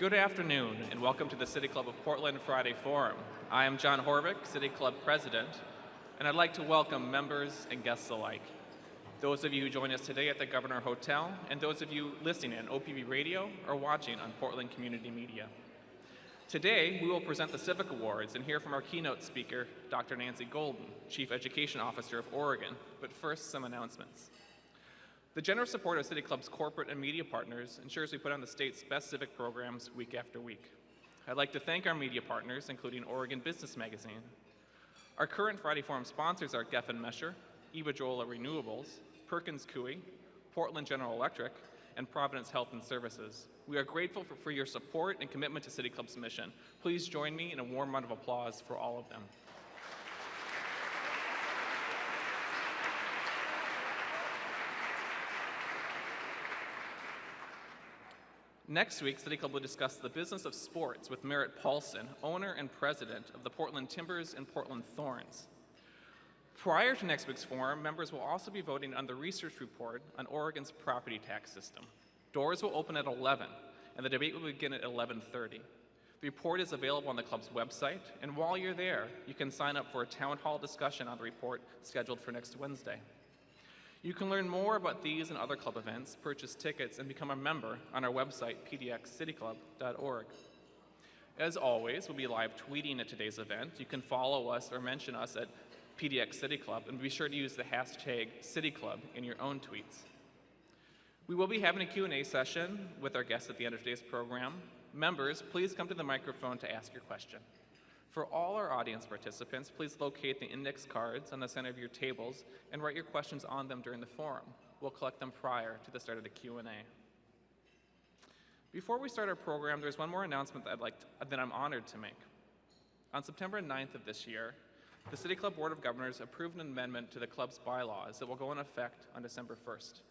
Good afternoon, and welcome to the City Club of Portland Friday Forum. I am John Horvick, City Club President, and I'd like to welcome members and guests alike. Those of you who join us today at the Governor Hotel, and those of you listening on OPB Radio or watching on Portland Community Media. Today, we will present the Civic Awards and hear from our keynote speaker, Dr. Nancy Golden, Chief Education Officer of Oregon. But first, some announcements. The generous support of City Club's corporate and media partners ensures we put on the state's best civic programs week after week. I'd like to thank our media partners, including Oregon Business Magazine. Our current Friday Forum sponsors are Geffen Mesher, Iberdrola Renewables, Perkins Coie, Portland General Electric, and Providence Health and Services. We are grateful for your support and commitment to City Club's mission. Please join me in a warm round of applause for all of them. Next week, City Club will discuss the business of sports with Merritt Paulson, owner and president of the Portland Timbers and Portland Thorns. Prior to next week's forum, members will also be voting on the research report on Oregon's property tax system. Doors will open at 11, and the debate will begin at 11:30. The report is available on the club's website, and while you're there, you can sign up for a town hall discussion on the report scheduled for next Wednesday. You can learn more about these and other club events, purchase tickets, and become a member on our website, pdxcityclub.org. As always, we'll be live tweeting at today's event. You can follow us or mention us at PDX City Club, and be sure to use the hashtag CityClub in your own tweets. We will be having a Q&A session with our guests at the end of today's program. Members, please come to the microphone to ask your question. For all our audience participants, please locate the index cards on the center of your tables and write your questions on them during the forum. We'll collect them prior to the start of the Q&A. Before we start our program, there's one more announcement that I'm honored to make. On September 9th of this year, the City Club Board of Governors approved an amendment to the club's bylaws that will go into effect on December 1st.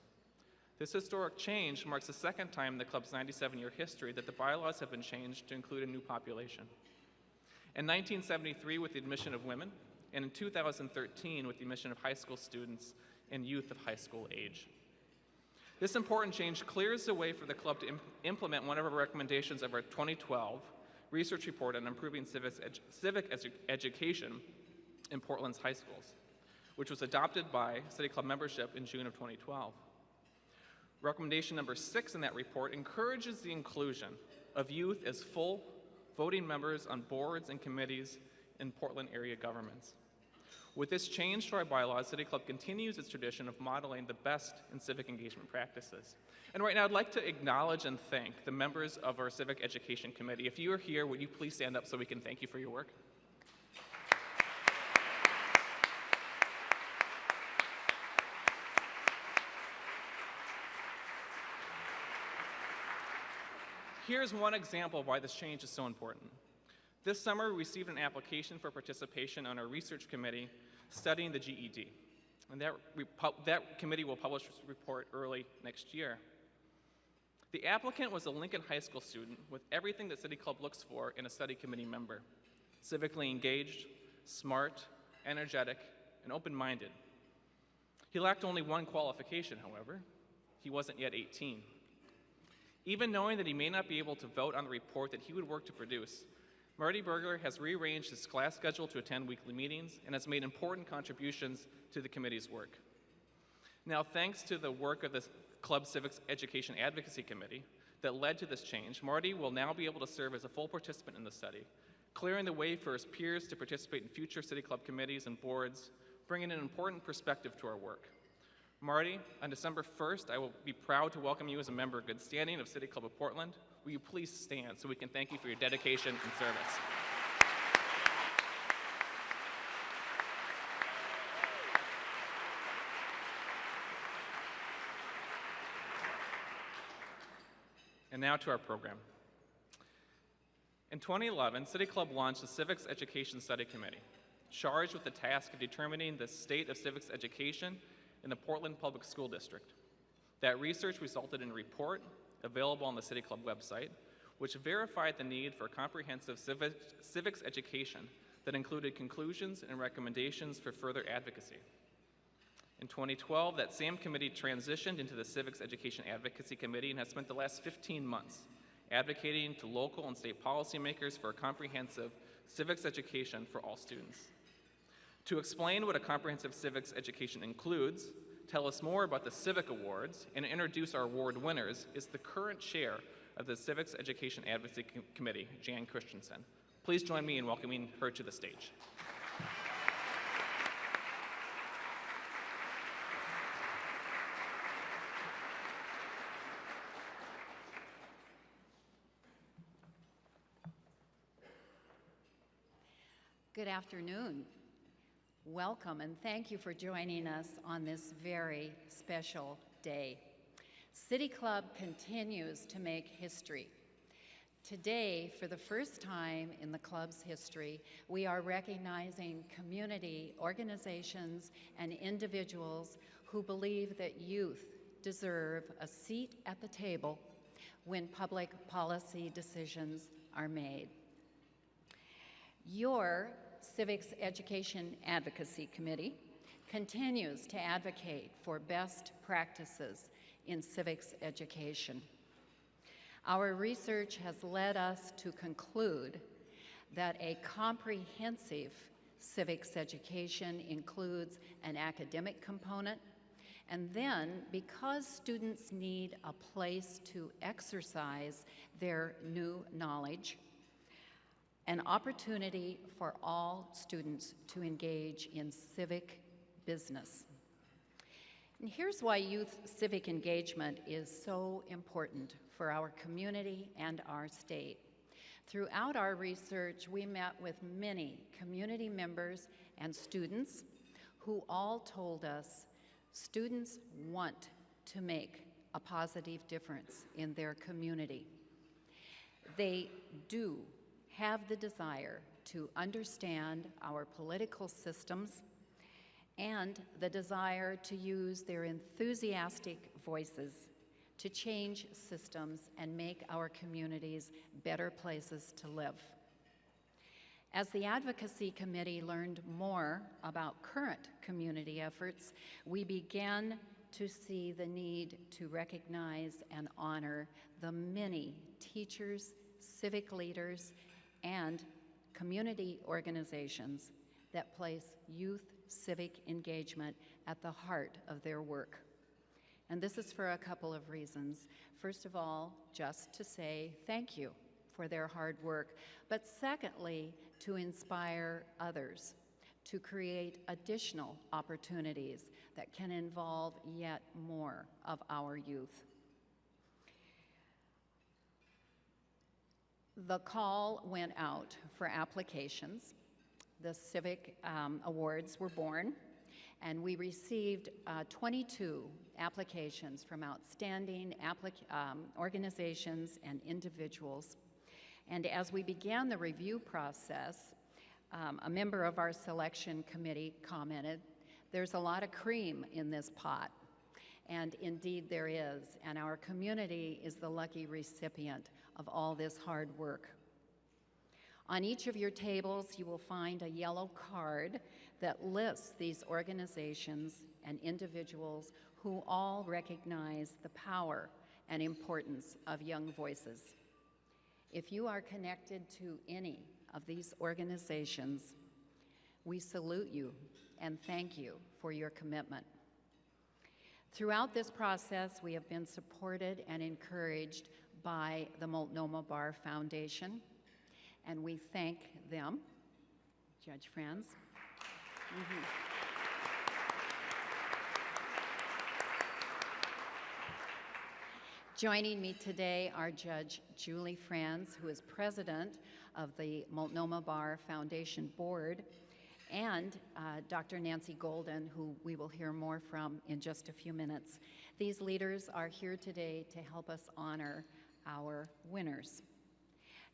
This historic change marks the second time in the club's 97-year history that the bylaws have been changed to include a new population. In 1973 with the admission of women, and in 2013 with the admission of high school students and youth of high school age. This important change clears the way for the club to implement one of our recommendations of our 2012 research report on improving civic education in Portland's high schools, which was adopted by City Club membership in June of 2012. Recommendation number 6 in that report encourages the inclusion of youth as full voting members on boards and committees in Portland area governments. With this change to our bylaws, City Club continues its tradition of modeling the best in civic engagement practices. And right now, I'd like to acknowledge and thank the members of our Civic Education Committee. If you are here, would you please stand up so we can thank you for your work? Here's one example of why this change is so important. This summer, we received an application for participation on our research committee studying the GED. And that committee will publish this report early next year. The applicant was a Lincoln High School student with everything that City Club looks for in a study committee member: civically engaged, smart, energetic, and open-minded. He lacked only one qualification, however. He wasn't yet 18. Even knowing that he may not be able to vote on the report that he would work to produce, Marty Berger has rearranged his class schedule to attend weekly meetings and has made important contributions to the committee's work. Now, thanks to the work of the Club Civics Education Advocacy Committee that led to this change, Marty will now be able to serve as a full participant in the study, clearing the way for his peers to participate in future City Club committees and boards, bringing an important perspective to our work. Marty, on December 1st, I will be proud to welcome you as a member of good standing of City Club of Portland. Will you please stand so we can thank you for your dedication and service? And now to our program. In 2011, City Club launched the Civics Education Study Committee, charged with the task of determining the state of civics education in the Portland Public School District. That research resulted in a report available on the City Club website, which verified the need for comprehensive civics education that included conclusions and recommendations for further advocacy. In 2012, that same committee transitioned into the Civics Education Advocacy Committee and has spent the last 15 months advocating to local and state policymakers for a comprehensive civics education for all students. To explain what a comprehensive civics education includes, tell us more about the Civic Awards, and introduce our award winners is the current chair of the Civics Education Advocacy Committee, Jan Christensen. Please join me in welcoming her to the stage. Good afternoon. Welcome and thank you for joining us on this very special day. City Club continues to make history. Today, for the first time in the club's history, we are recognizing community organizations and individuals who believe that youth deserve a seat at the table when public policy decisions are made. Your Civics Education Advocacy Committee continues to advocate for best practices in civics education. Our research has led us to conclude that a comprehensive civics education includes an academic component, and then, because students need a place to exercise their new knowledge, an opportunity for all students to engage in civic business. And here's why youth civic engagement is so important for our community and our state. Throughout our research, we met with many community members and students who all told us students want to make a positive difference in their community. They do have the desire to understand our political systems and the desire to use their enthusiastic voices to change systems and make our communities better places to live. As the Advocacy Committee learned more about current community efforts, we began to see the need to recognize and honor the many teachers, civic leaders, and community organizations that place youth civic engagement at the heart of their work. And this is for a couple of reasons. First of all, just to say thank you for their hard work, but secondly, to inspire others to create additional opportunities that can involve yet more of our youth. The call went out for applications. The Civic Awards were born, and we received 22 applications from outstanding organizations and individuals. And as we began the review process, a member of our selection committee commented, "There's a lot of cream in this pot." And indeed there is, and our community is the lucky recipient of all this hard work. On each of your tables, you will find a yellow card that lists these organizations and individuals who all recognize the power and importance of young voices. If you are connected to any of these organizations, we salute you and thank you for your commitment. Throughout this process, we have been supported and encouraged by the Multnomah Bar Foundation, and we thank them. Judge Franz. Joining me today are Judge Julie Franz, who is president of the Multnomah Bar Foundation Board, and Dr. Nancy Golden, who we will hear more from in just a few minutes. These leaders are here today to help us honor our winners.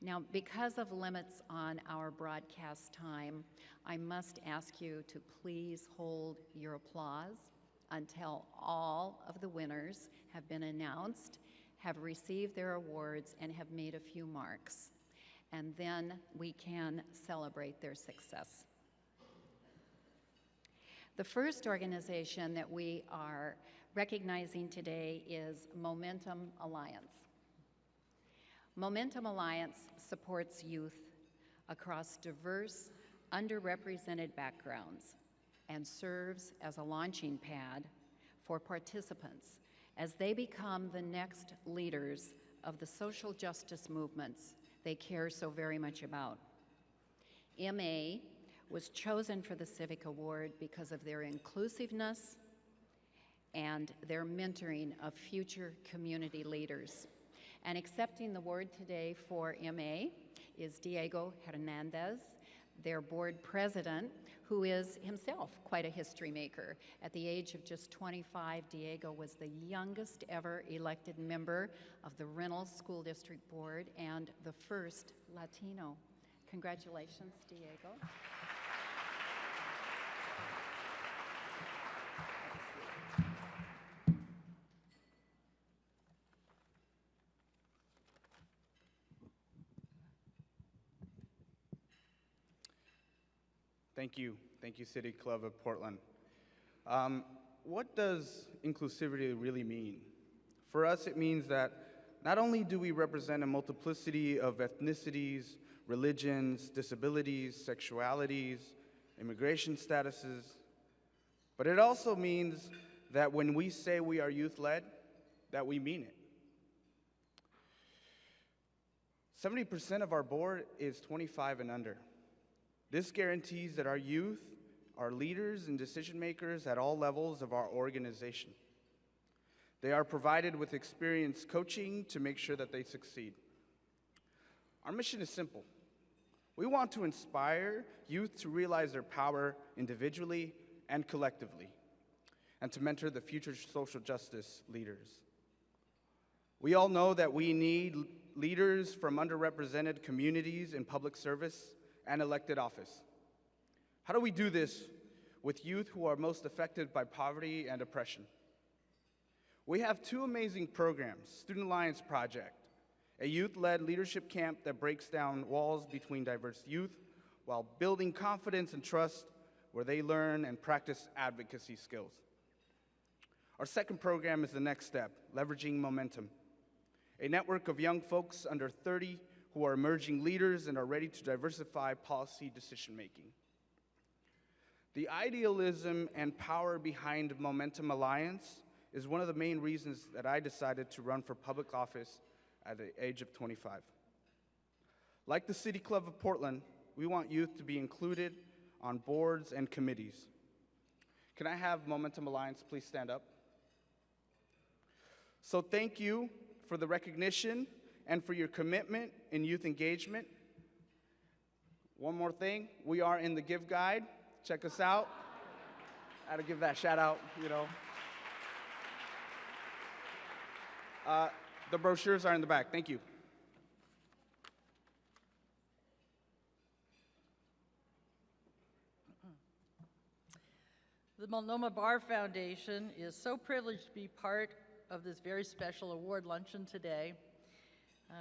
Now, because of limits on our broadcast time, I must ask you to please hold your applause until all of the winners have been announced, have received their awards, and have made a few marks. And then we can celebrate their success. The first organization that we are recognizing today is Momentum Alliance. Momentum Alliance supports youth across diverse, underrepresented backgrounds and serves as a launching pad for participants as they become the next leaders of the social justice movements they care so very much about. MA was chosen for the Civic Award because of their inclusiveness and their mentoring of future community leaders. And accepting the award today for MA is Diego Hernandez, their board president, who is himself quite a history maker. At the age of just 25, Diego was the youngest ever elected member of the Reynolds School District Board and the first Latino. Congratulations, Diego. Thank you, City Club of Portland. What does inclusivity really mean? For us, it means that not only do we represent a multiplicity of ethnicities, religions, disabilities, sexualities, immigration statuses, but it also means that when we say we are youth-led, that we mean it. 70% of our board is 25 and under. This guarantees that our youth are leaders and decision makers at all levels of our organization. They are provided with experienced coaching to make sure that they succeed. Our mission is simple. We want to inspire youth to realize their power individually and collectively, and to mentor the future social justice leaders. We all know that we need leaders from underrepresented communities in public service and elected office. How do we do this with youth who are most affected by poverty and oppression? We have two amazing programs: Student Alliance Project, a youth-led leadership camp that breaks down walls between diverse youth while building confidence and trust where they learn and practice advocacy skills. Our second program is the next step, Leveraging Momentum, a network of young folks under 30 who are emerging leaders and are ready to diversify policy decision-making. The idealism and power behind Momentum Alliance is one of the main reasons that I decided to run for public office at the age of 25. Like the City Club of Portland, we want youth to be included on boards and committees. Can I have Momentum Alliance please stand up? So thank you for the recognition and for your commitment in youth engagement. One more thing, we are in the Give Guide. Check us out. I had to give that shout out, you know. The brochures are in the back. Thank you. The Multnomah Bar Foundation is so privileged to be part of this very special award luncheon today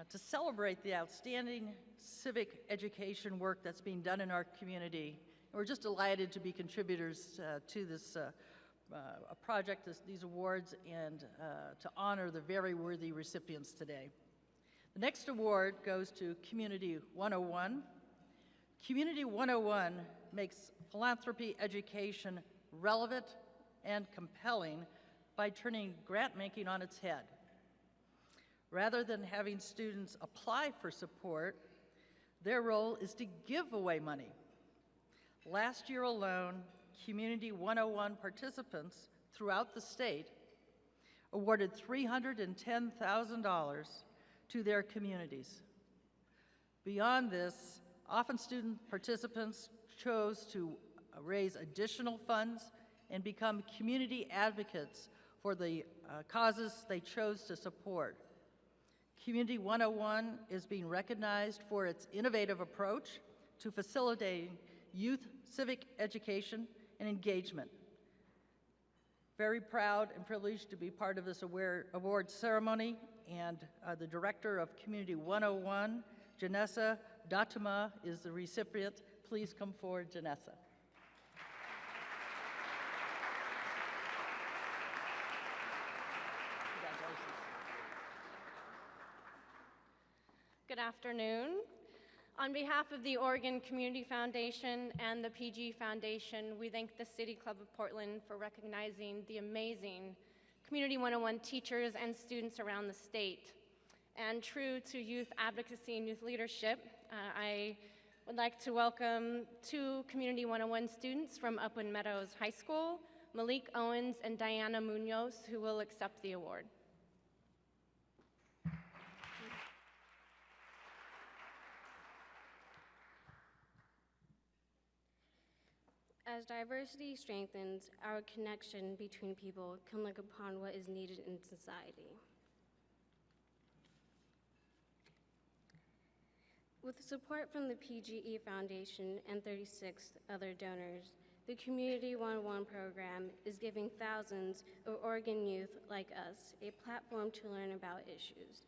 to celebrate the outstanding civic education work that's being done in our community. We're just delighted to be contributors to this project, these awards, and to honor the very worthy recipients today. The next award goes to Community 101. Community 101 makes philanthropy education relevant and compelling by turning grant making on its head. Rather than having students apply for support, their role is to give away money. Last year alone, Community 101 participants throughout the state awarded $310,000 to their communities. Beyond this, often student participants chose to raise additional funds and become community advocates for the causes they chose to support. Community 101 is being recognized for its innovative approach to facilitating youth civic education and engagement. Very proud and privileged to be part of this award ceremony, and the director of Community 101, Janessa Datuma, is the recipient. Please come forward, Janessa. Good afternoon. On behalf of the Oregon Community Foundation and the PG Foundation, we thank the City Club of Portland for recognizing the amazing Community 101 teachers and students around the state. And true to youth advocacy and youth leadership, I would like to welcome two Community 101 students from Upland Meadows High School, Malik Owens and Diana Munoz, who will accept the award. As diversity strengthens, our connection between people can look upon what is needed in society. With support from the PGE Foundation and 36 other donors, the Community 101 program is giving thousands of Oregon youth like us a platform to learn about issues,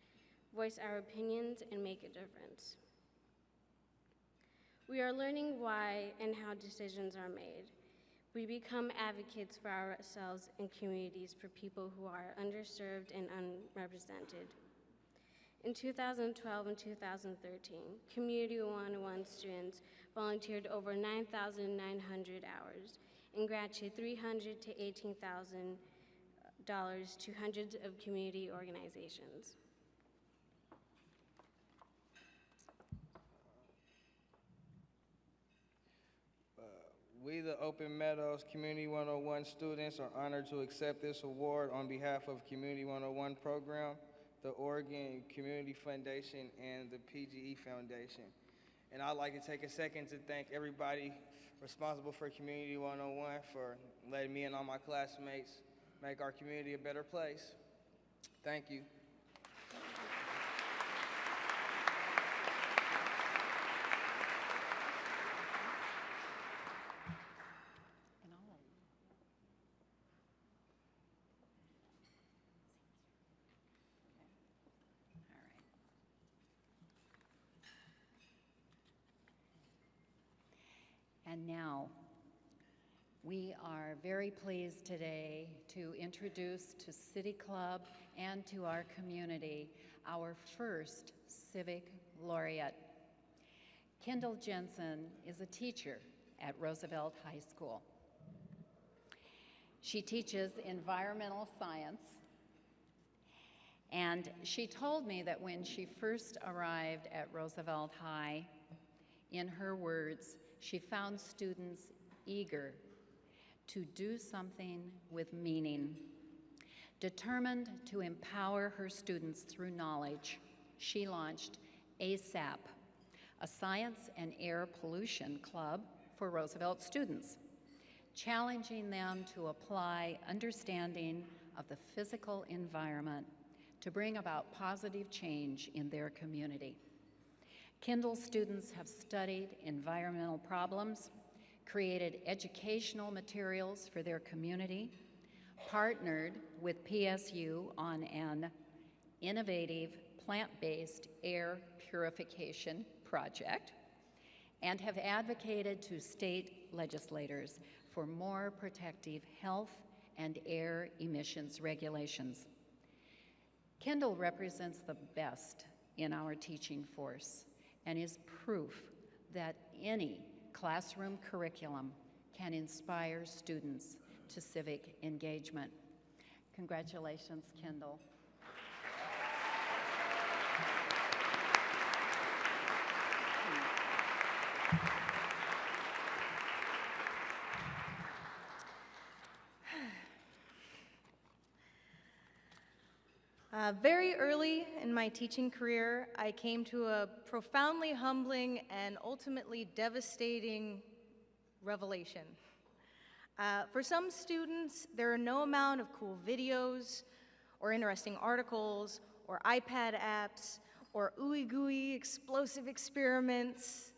voice our opinions, and make a difference. We are learning why and how decisions are made. We become advocates for ourselves and communities for people who are underserved and unrepresented. In 2012 and 2013, Community 101 students volunteered over 9,900 hours and granted $300,000 to $18,000 to hundreds of community organizations. We, the Open Meadows Community 101 students, are honored to accept this award on behalf of Community 101 program, the Oregon Community Foundation, and the PGE Foundation. And I'd like to take a second to thank everybody responsible for Community 101 for letting me and all my classmates make our community a better place. Thank you. And now, we are very pleased today to introduce to City Club and to our community our first Civic Laureate. Kendall Jensen is a teacher at Roosevelt High School. She teaches environmental science, and she told me that when she first arrived at Roosevelt High, in her words, she found students eager to do something with meaning. Determined to empower her students through knowledge, she launched ASAP, a science and air pollution club for Roosevelt students, challenging them to apply understanding of the physical environment to bring about positive change in their community. Kendall students have studied environmental problems, created educational materials for their community, partnered with PSU on an innovative plant-based air purification project, and have advocated to state legislators for more protective health and air emissions regulations. Kendall represents the best in our teaching force and is proof that any classroom curriculum can inspire students to civic engagement. Congratulations, Kendall. Very early in my teaching career, I came to a profoundly humbling and ultimately devastating revelation. For some students, there are no amount of cool videos or interesting articles or iPad apps or ooey-gooey explosive experiments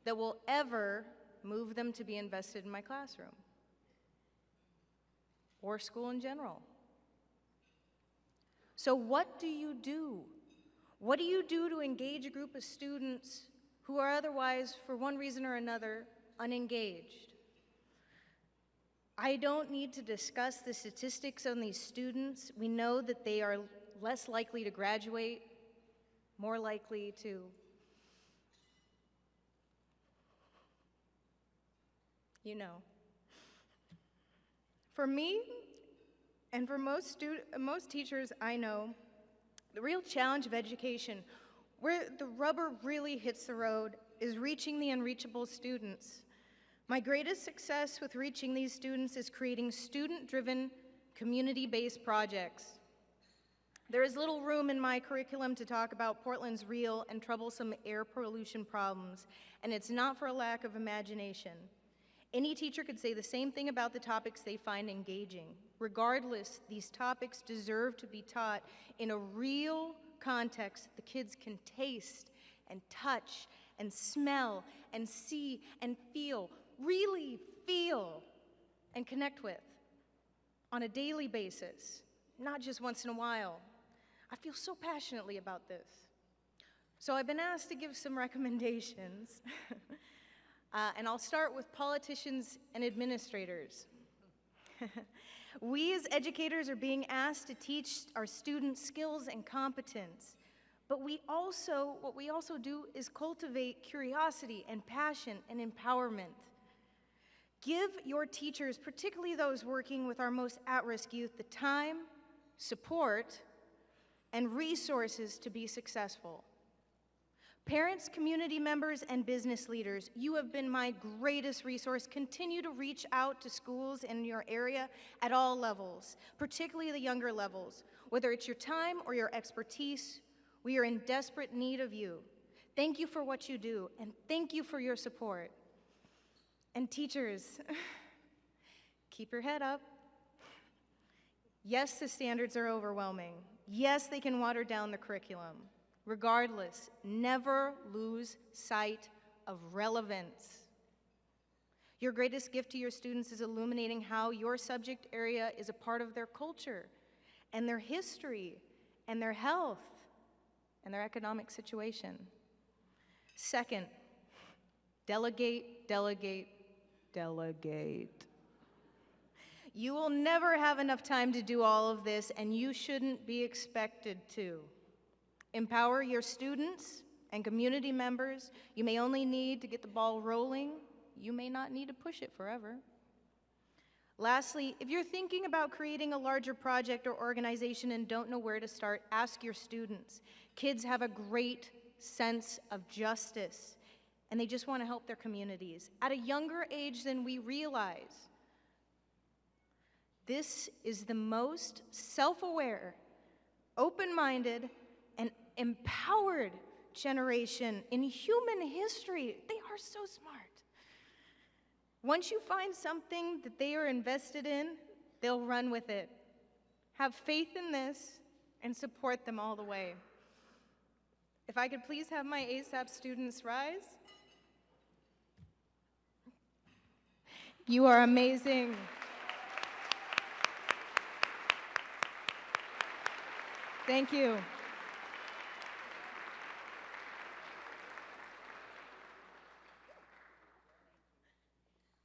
that will ever move them to be invested in my classroom or school in general. So what do you do? What do you do to engage a group of students who are otherwise, for one reason or another, unengaged? I don't need to discuss the statistics on these students. We know that they are less likely to graduate, more likely to, you know. For me, and for most teachers I know, the real challenge of education, where the rubber really hits the road, is reaching the unreachable students. My greatest success with reaching these students is creating student-driven, community-based projects. There is little room in my curriculum to talk about Portland's real and troublesome air pollution problems, and it's not for a lack of imagination. Any teacher could say the same thing about the topics they find engaging. Regardless, these topics deserve to be taught in a real context the kids can taste and touch and smell and see and feel, really feel and connect with on a daily basis, not just once in a while. I feel so passionately about this. So I've been asked to give some recommendations. And I'll start with politicians and administrators. We as educators are being asked to teach our students skills and competence, but what we also do is cultivate curiosity and passion and empowerment. Give your teachers, particularly those working with our most at-risk youth, the time, support, and resources to be successful. Parents, community members, and business leaders, you have been my greatest resource. Continue to reach out to schools in your area at all levels, particularly the younger levels. Whether it's your time or your expertise, we are in desperate need of you. Thank you for what you do, and thank you for your support. And teachers, keep your head up. Yes, the standards are overwhelming. Yes, they can water down the curriculum. Regardless, never lose sight of relevance. Your greatest gift to your students is illuminating how your subject area is a part of their culture and their history and their health and their economic situation. Second, delegate, delegate, delegate. You will never have enough time to do all of this, and you shouldn't be expected to. Empower your students and community members. You may only need to get the ball rolling. You may not need to push it forever. Lastly, if you're thinking about creating a larger project or organization and don't know where to start, ask your students. Kids have a great sense of justice, and they just want to help their communities at a younger age than we realize. This is the most self-aware, open-minded, and empowered generation in human history. They are so smart. Once you find something that they are invested in, they'll run with it. Have faith in this and support them all the way. If I could please have my ASAP students rise. You are amazing. Thank you.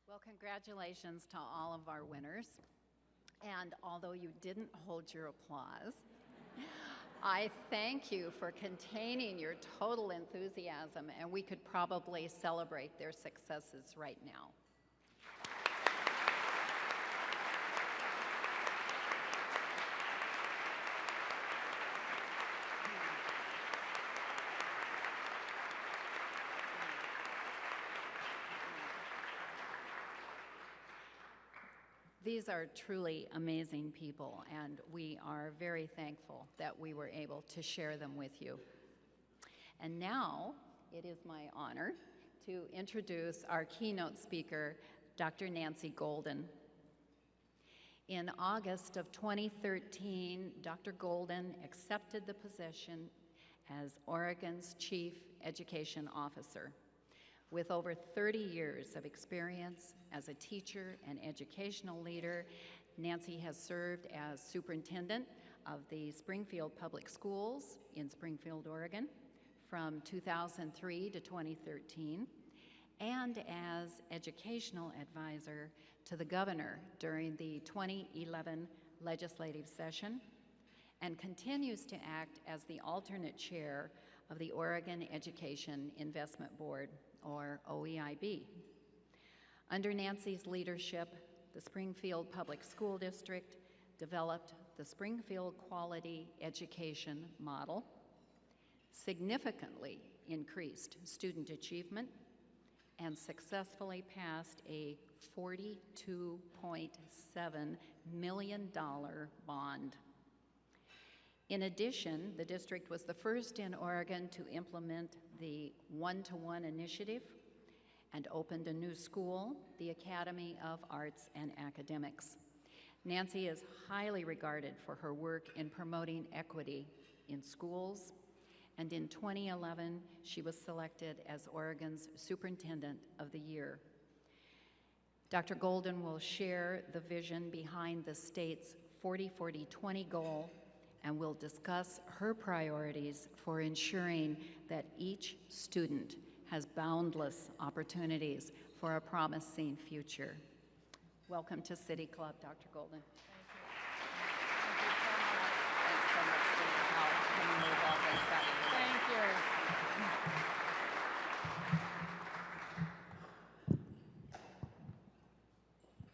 Well, congratulations to all of our winners. And although you didn't hold your applause, I thank you for containing your total enthusiasm, and we could probably celebrate their successes right now. These are truly amazing people, and we are very thankful that we were able to share them with you. And now, it is my honor to introduce our keynote speaker, Dr. Nancy Golden. In August of 2013, Dr. Golden accepted the position as Oregon's Chief Education Officer. With over 30 years of experience as a teacher and educational leader, Nancy has served as superintendent of the Springfield Public Schools in Springfield, Oregon, from 2003 to 2013, and as educational advisor to the governor during the 2011 legislative session, and continues to act as the alternate chair of the Oregon Education Investment Board, or OEIB. Under Nancy's leadership, the Springfield Public School District developed the Springfield Quality Education Model, significantly increased student achievement, and successfully passed a $42.7 million bond. In addition, the district was the first in Oregon to implement the one-to-one initiative and opened a new school, the Academy of Arts and Academics. Nancy is highly regarded for her work in promoting equity in schools, and in 2011, she was selected as Oregon's Superintendent of the Year. Dr. Golden will share the vision behind the state's 40-40-20 goal and will discuss her priorities for ensuring that each student has boundless opportunities for a promising future. Welcome to City Club, Dr. Golden. Thanks so much for your help. Can you move all this up? Thank you.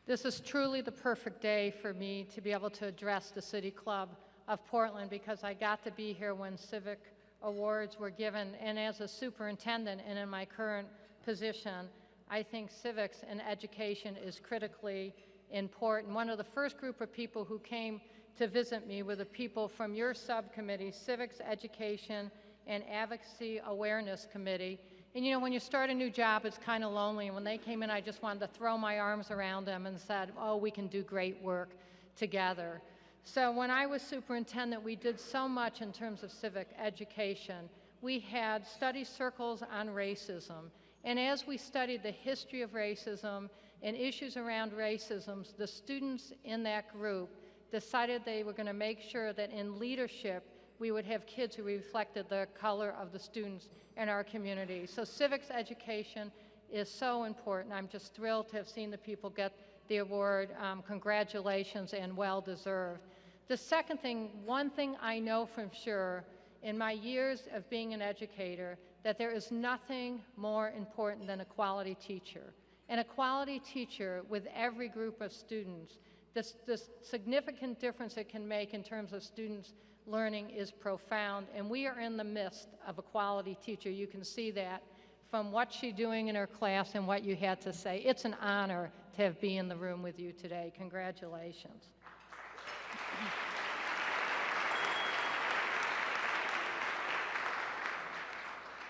This is truly the perfect day for me to be able to address the City Club of Portland, because I got to be here when Civic Awards were given, and as a superintendent and in my current position, I think civics and education is critically important. One of the first group of people who came to visit me were the people from your subcommittee, Civics Education and Advocacy Awareness Committee. And you know, when you start a new job, it's kind of lonely, and when they came in, I just wanted to throw my arms around them and said, oh, we can do great work together. So when I was superintendent, we did so much in terms of civic education. We had study circles on racism. And as we studied the history of racism and issues around racism, the students in that group decided they were going to make sure that in leadership, we would have kids who reflected the color of the students in our community. So civics education is so important. I'm just thrilled to have seen the people get the award. Congratulations, and well deserved. The second thing, one thing I know from sure in my years of being an educator, that there is nothing more important than a quality teacher. And a quality teacher with every group of students, the significant difference it can make in terms of students' learning is profound, and we are in the midst of a quality teacher. You can see that from what she's doing in her class and what you had to say. It's an honor to have been in the room with you today. Congratulations.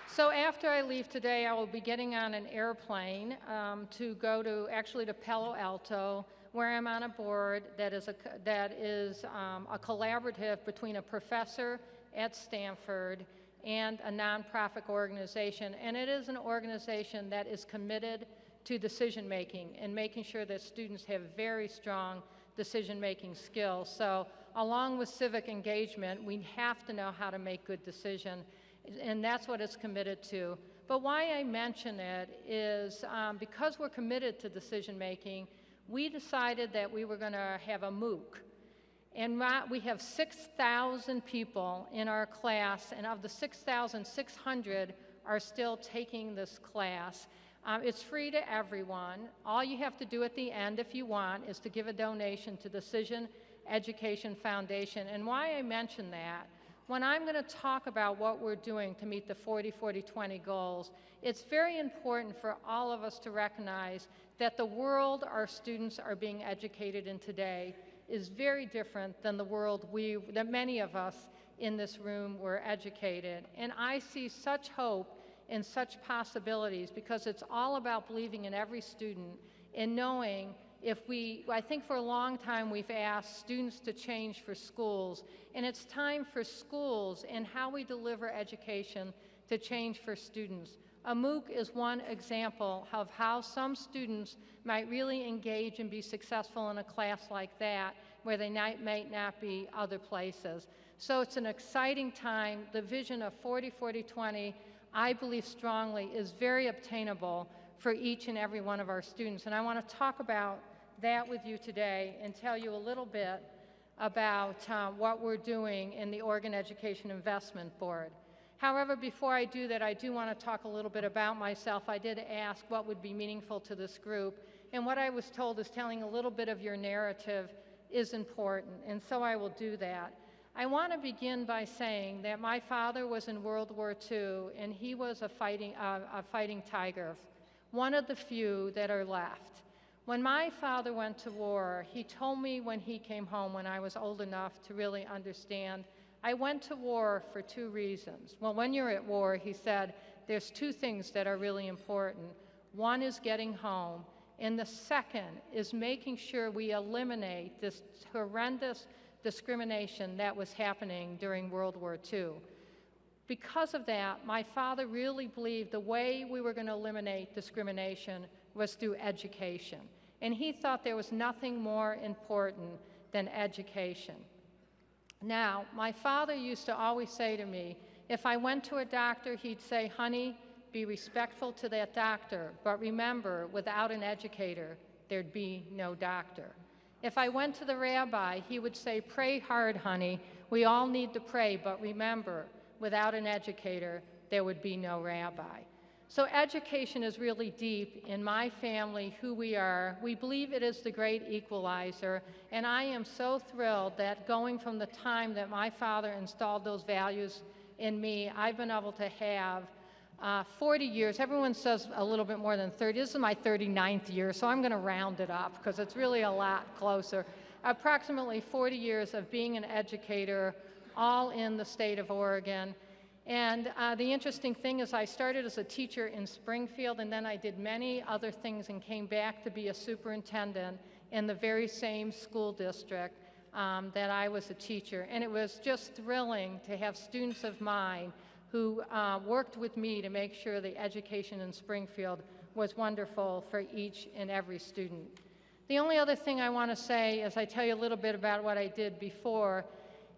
So after I leave today, I will be getting on an airplane to go to Palo Alto, where I'm on a board that is a collaborative between a professor at Stanford and a nonprofit organization. And it is an organization that is committed to decision making and making sure that students have very strong decision making skills. So along with civic engagement, we have to know how to make good decisions. And that's what it's committed to. But why I mention it is because we're committed to decision making, we decided that we were going to have a MOOC. And we have 6,000 people in our class, and of the 6,600 are still taking this class. It's free to everyone. All you have to do at the end, if you want, is to give a donation to Decision Education Foundation. And why I mention that, when I'm going to talk about what we're doing to meet the 40-40-20 goals, it's very important for all of us to recognize that the world our students are being educated in today is very different than the world that many of us in this room were educated. And I see such hope and such possibilities, because it's all about believing in every student and knowing I think for a long time we've asked students to change for schools, and it's time for schools and how we deliver education to change for students. A MOOC is one example of how some students might really engage and be successful in a class like that, where they might not be other places. So it's an exciting time. The vision of 40-40-20, I believe strongly, is very obtainable for each and every one of our students. And I want to talk about that with you today and tell you a little bit about what we're doing in the Oregon Education Investment Board. However, before I do that, I do want to talk a little bit about myself. I did ask what would be meaningful to this group, and what I was told is telling a little bit of your narrative is important, and so I will do that. I want to begin by saying that my father was in World War II, and he was a fighting tiger, one of the few that are left. When my father went to war, he told me when he came home, when I was old enough to really understand, I went to war for 2 reasons. Well, when you're at war, he said, there's 2 things that are really important. One is getting home, and the second is making sure we eliminate this horrendous discrimination that was happening during World War II. Because of that, my father really believed the way we were going to eliminate discrimination was through education. And he thought there was nothing more important than education. Now, my father used to always say to me, if I went to a doctor, he'd say, honey, be respectful to that doctor, but remember, without an educator, there'd be no doctor. If I went to the rabbi, he would say, pray hard, honey. We all need to pray, but remember, without an educator, there would be no rabbi. So education is really deep in my family, who we are. We believe it is the great equalizer, and I am so thrilled that going from the time that my father installed those values in me, I've been able to have 40 years. Everyone says a little bit more than 30. This is my 39th year, so I'm going to round it up because it's really a lot closer. Approximately 40 years of being an educator, all in the state of Oregon. And the interesting thing is I started as a teacher in Springfield, and then I did many other things and came back to be a superintendent in the very same school district that I was a teacher. And it was just thrilling to have students of mine who worked with me to make sure the education in Springfield was wonderful for each and every student. The only other thing I want to say, as I tell you a little bit about what I did before,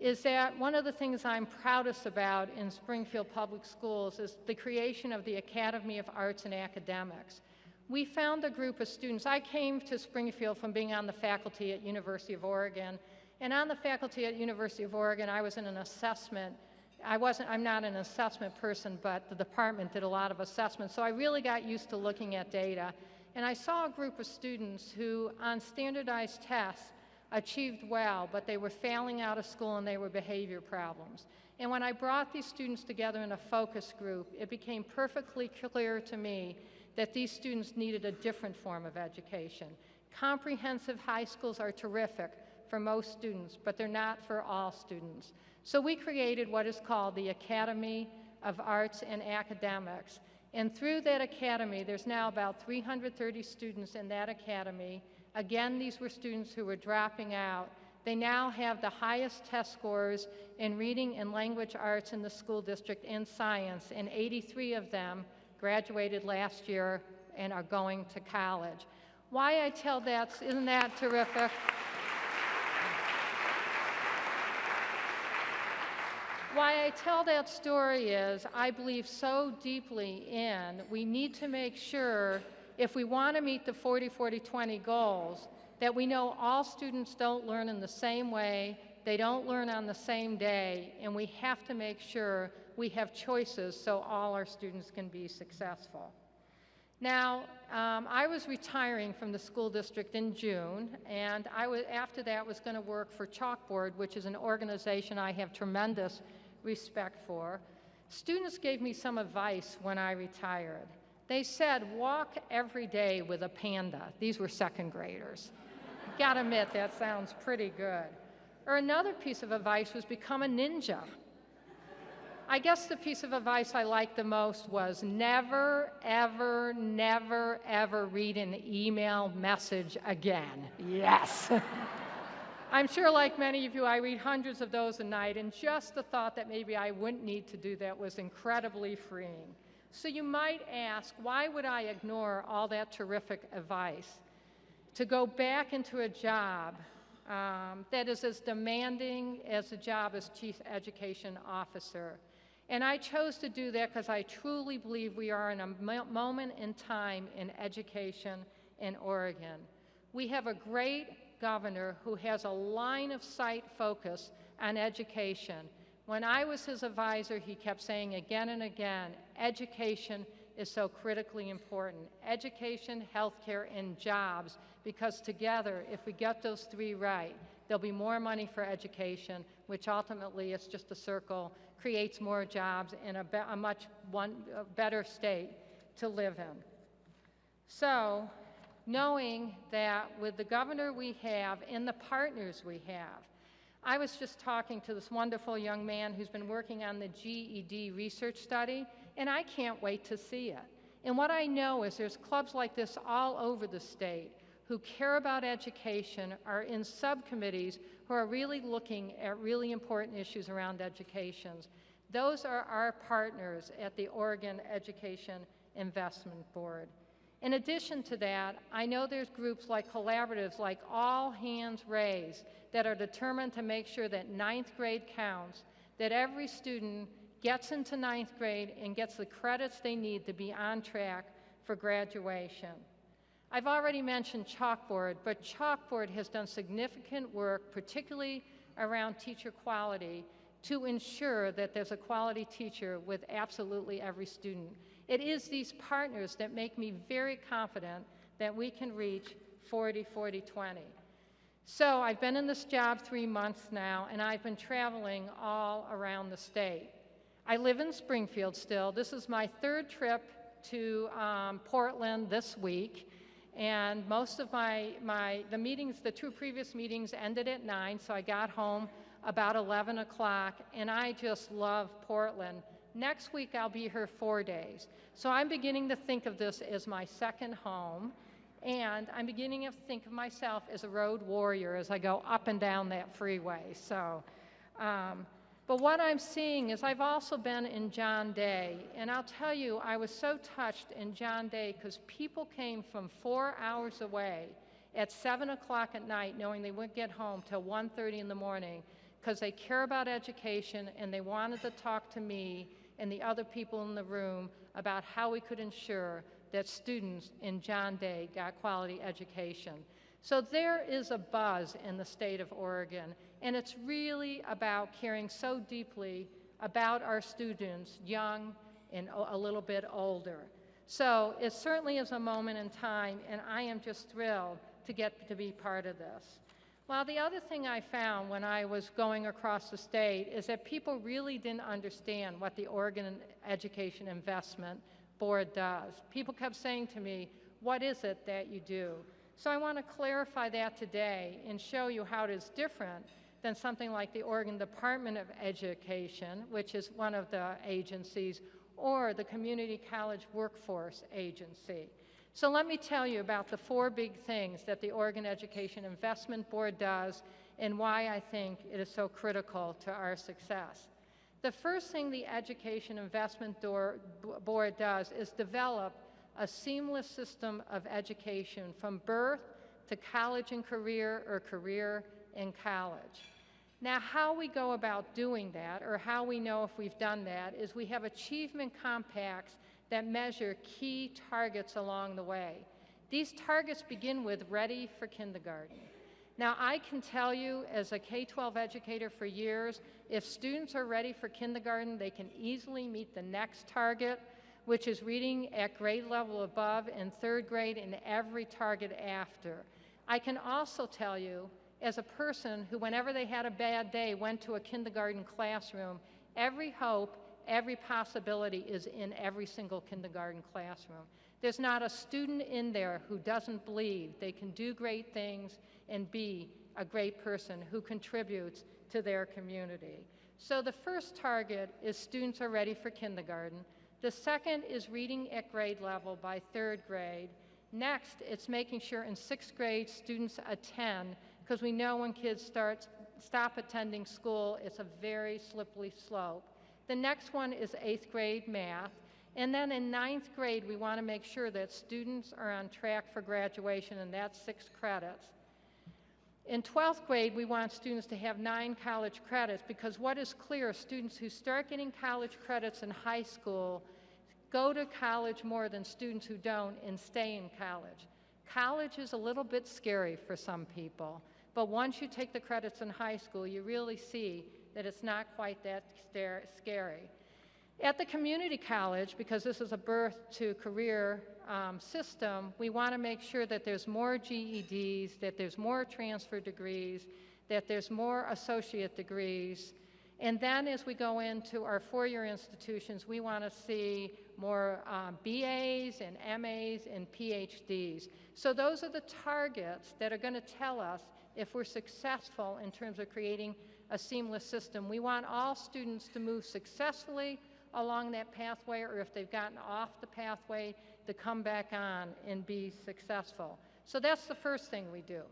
is that one of the things I'm proudest about in Springfield Public Schools is the creation of the Academy of Arts and Academics. We found a group of students. I came to Springfield from being on the faculty at University of Oregon, and on the faculty at University of Oregon, I was in an assessment. I'm not an assessment person, but the department did a lot of assessments, so I really got used to looking at data. And I saw a group of students who, on standardized tests, achieved well, but they were failing out of school and they were behavior problems. And when I brought these students together in a focus group, it became perfectly clear to me that these students needed a different form of education. Comprehensive high schools are terrific for most students, but they're not for all students. So we created what is called the Academy of Arts and Academics. And through that academy, there's now about 330 students in that academy. Again, these were students who were dropping out. They now have the highest test scores in reading and language arts in the school district in science, and 83 of them graduated last year and are going to college. Why I tell that, isn't that terrific? Why I tell that story is I believe so deeply in we need to make sure if we want to meet the 40-40-20 goals, that we know all students don't learn in the same way, they don't learn on the same day, and we have to make sure we have choices so all our students can be successful. Now, I was retiring from the school district in June, and after that was going to work for Chalkboard, which is an organization I have tremendous respect for. Students gave me some advice when I retired. They said, walk every day with a panda. These were second graders. Gotta admit, that sounds pretty good. Or another piece of advice was become a ninja. I guess the piece of advice I liked the most was never, ever, never, ever read an email message again. Yes. I'm sure like many of you, I read hundreds of those a night, and just the thought that maybe I wouldn't need to do that was incredibly freeing. So you might ask, why would I ignore all that terrific advice to go back into a job that is as demanding as the job as Chief Education Officer? And I chose to do that because I truly believe we are in a moment in time in education in Oregon. We have a great governor who has a line of sight focus on education. When I was his advisor, he kept saying again and again, education is so critically important. Education, healthcare, and jobs, because together, if we get those three right, there'll be more money for education, which ultimately, it's just a circle, creates more jobs and a much better state to live in. So, knowing that with the governor we have and the partners we have, I was just talking to this wonderful young man who's been working on the GED research study, and I can't wait to see it. And what I know is there's clubs like this all over the state who care about education, are in subcommittees who are really looking at really important issues around education. Those are our partners at the Oregon Education Investment Board. In addition to that, I know there's groups like collaboratives like All Hands Raised that are determined to make sure that ninth grade counts, that every student gets into ninth grade and gets the credits they need to be on track for graduation. I've already mentioned Chalkboard, but Chalkboard has done significant work, particularly around teacher quality, to ensure that there's a quality teacher with absolutely every student. It is these partners that make me very confident that we can reach 40-40-20. So I've been in this job 3 months now, and I've been traveling all around the state. I live in Springfield still. This is my third trip to Portland this week, and most of the meetings, the two previous meetings ended at 9, so I got home about 11 o'clock, and I just love Portland. Next week, I'll be here 4 days. So I'm beginning to think of this as my second home, and I'm beginning to think of myself as a road warrior as I go up and down that freeway. So, but what I'm seeing is I've also been in John Day, and I'll tell you, I was so touched in John Day because people came from 4 hours away at 7 o'clock at night knowing they wouldn't get home till 1:30 in the morning because they care about education and they wanted to talk to me and the other people in the room about how we could ensure that students in John Day got quality education. So there is a buzz in the state of Oregon, and it's really about caring so deeply about our students, young and a little bit older. So it certainly is a moment in time, and I am just thrilled to get to be part of this. Well, the other thing I found when I was going across the state is that people really didn't understand what the Oregon Education Investment Board does. People kept saying to me, what is it that you do? So I want to clarify that today and show you how it is different than something like the Oregon Department of Education, which is one of the agencies, or the Community College Workforce Agency. So let me tell you about the 4 big things that the Oregon Education Investment Board does and why I think it is so critical to our success. The first thing the Education Investment Board does is develop a seamless system of education from birth to college and career or career and college. Now, how we go about doing that, or how we know if we've done that, is we have achievement compacts that measure key targets along the way. These targets begin with ready for kindergarten. Now, I can tell you as a K-12 educator for years, if students are ready for kindergarten, they can easily meet the next target, which is reading at grade level above in 3rd grade and every target after. I can also tell you, as a person who, whenever they had a bad day, went to a kindergarten classroom, every hope, every possibility is in every single kindergarten classroom. There's not a student in there who doesn't believe they can do great things and be a great person who contributes to their community. So the first target is students are ready for kindergarten. The second is reading at grade level by 3rd grade. Next, it's making sure in 6th grade students attend, because we know when kids stop attending school, it's a very slippery slope. The next one is 8th grade math. And then in 9th grade, we want to make sure that students are on track for graduation, and that's 6 credits. In 12th grade, we want students to have 9 college credits, because what is clear, students who start getting college credits in high school go to college more than students who don't and stay in college. College is a little bit scary for some people, but once you take the credits in high school, you really see that it's not quite that scary. At the community college, because this is a birth to career system, we want to make sure that there's more GEDs, that there's more transfer degrees, that there's more associate degrees. And then as we go into our four-year institutions, we want to see more BAs and MAs and PhDs. So those are the targets that are going to tell us if we're successful in terms of creating a seamless system. We want all students to move successfully along that pathway, or if they've gotten off the pathway, to come back on and be successful. So that's the first thing we do.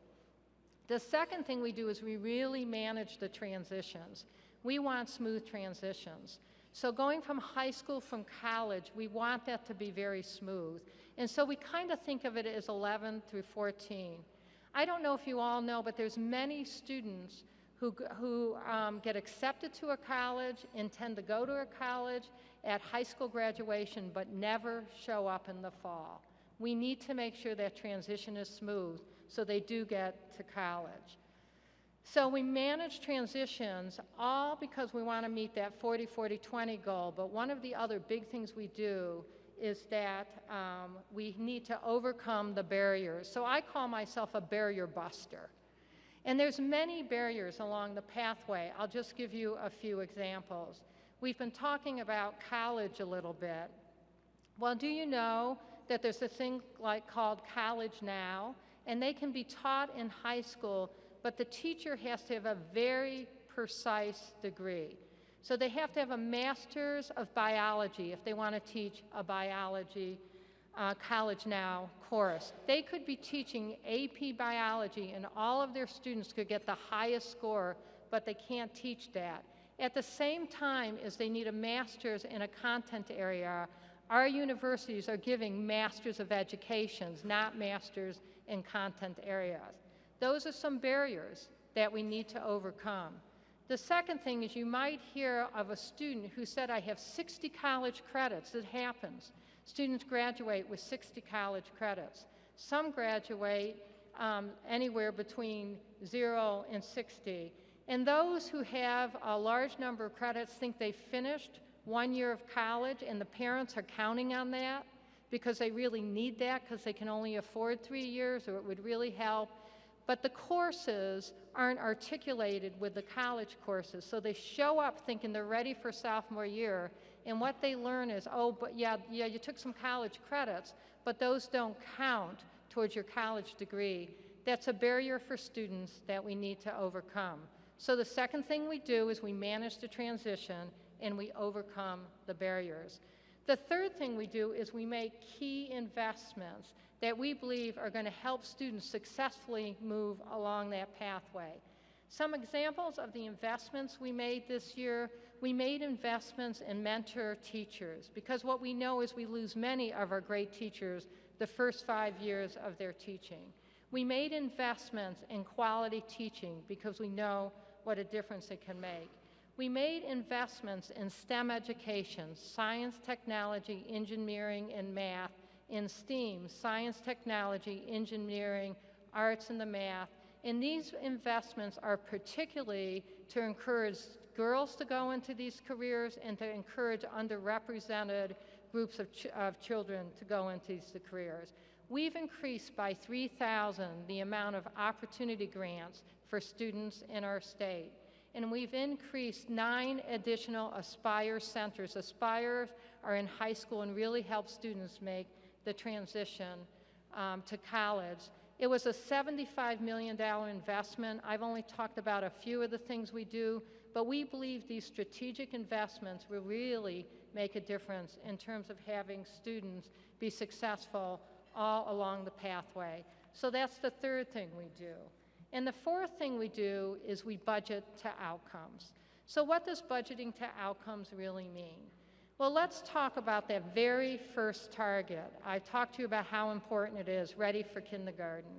The second thing we do is we really manage the transitions. We want smooth transitions. So going from high school, from college, we want that to be very smooth. And so we kind of think of it as 11 through 14. I don't know if you all know, but there's many students who get accepted to a college, intend to go to a college at high school graduation, but never show up in the fall. We need to make sure that transition is smooth so they do get to college. So we manage transitions all because we want to meet that 40-40-20 goal, but one of the other big things we do is that we need to overcome the barriers. So I call myself a barrier buster. And there's many barriers along the pathway. I'll just give you a few examples. We've been talking about college a little bit. Well, do you know that there's a thing called College Now, and they can be taught in high school, but the teacher has to have a very precise degree. So they have to have a master's of biology if they want to teach a biology College Now course. They could be teaching AP biology and all of their students could get the highest score, but they can't teach that. At the same time as they need a master's in a content area, our universities are giving masters of educations, not masters in content areas. Those are some barriers that we need to overcome. The second thing is you might hear of a student who said, I have 60 college credits. It happens. Students graduate with 60 college credits. Some graduate anywhere between 0 and 60. And those who have a large number of credits think they finished 1 year of college, and the parents are counting on that because they really need that because they can only afford 3 years, or it would really help. But the courses aren't articulated with the college courses, so they show up thinking they're ready for sophomore year, and what they learn is, oh, but yeah, you took some college credits, but those don't count towards your college degree. That's a barrier for students that we need to overcome. So the second thing we do is we manage the transition and we overcome the barriers. The third thing we do is we make key investments that we believe are going to help students successfully move along that pathway. Some examples of the investments we made this year: we made investments in mentor teachers, because what we know is we lose many of our great teachers the first 5 years of their teaching. We made investments in quality teaching because we know what a difference it can make. We made investments in STEM education, science, technology, engineering, and math, in STEAM, science, technology, engineering, arts, and the math. And these investments are particularly to encourage girls to go into these careers and to encourage underrepresented groups of children to go into these careers. We've increased by 3,000 the amount of opportunity grants for students in our state. And we've increased 9 additional Aspire centers. Aspires are in high school and really help students make the transition to college. It was a $75 million investment. I've only talked about a few of the things we do, but we believe these strategic investments will really make a difference in terms of having students be successful all along the pathway. So that's the third thing we do. And the fourth thing we do is we budget to outcomes. So what does budgeting to outcomes really mean? Well, let's talk about that very first target. I talked to you about how important it is, ready for kindergarten.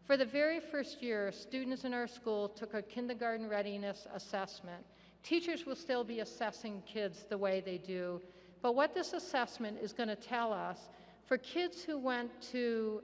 For the very first year, students in our school took a kindergarten readiness assessment. Teachers will still be assessing kids the way they do, but what this assessment is going to tell us, for kids who went to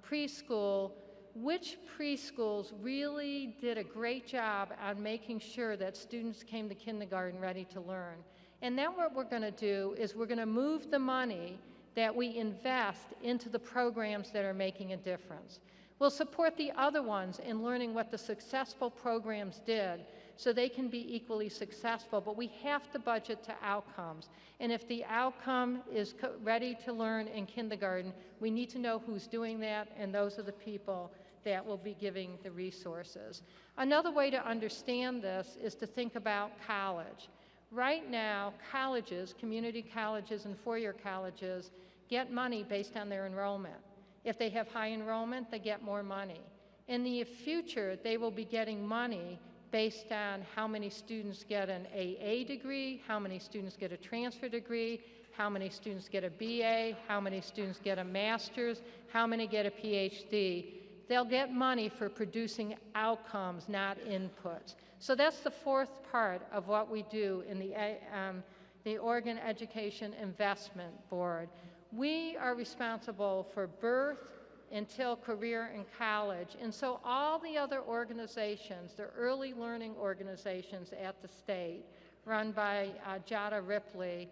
preschool which preschools really did a great job on making sure that students came to kindergarten ready to learn. And then what we're going to do is we're going to move the money that we invest into the programs that are making a difference. We'll support the other ones in learning what the successful programs did so they can be equally successful, but we have to budget to outcomes. And if the outcome is ready to learn in kindergarten, we need to know who's doing that, and those are the people that will be giving the resources. Another way to understand this is to think about college. Right now, colleges, community colleges and four-year colleges, get money based on their enrollment. If they have high enrollment, they get more money. In the future, they will be getting money based on how many students get an AA degree, how many students get a transfer degree, how many students get a BA, how many students get a master's, how many get a PhD. They'll get money for producing outcomes, not inputs. So that's the fourth part of what we do in the Oregon Education Investment Board. We are responsible for birth until career and college. And so all the other organizations, the early learning organizations at the state, run by Jada Ripley,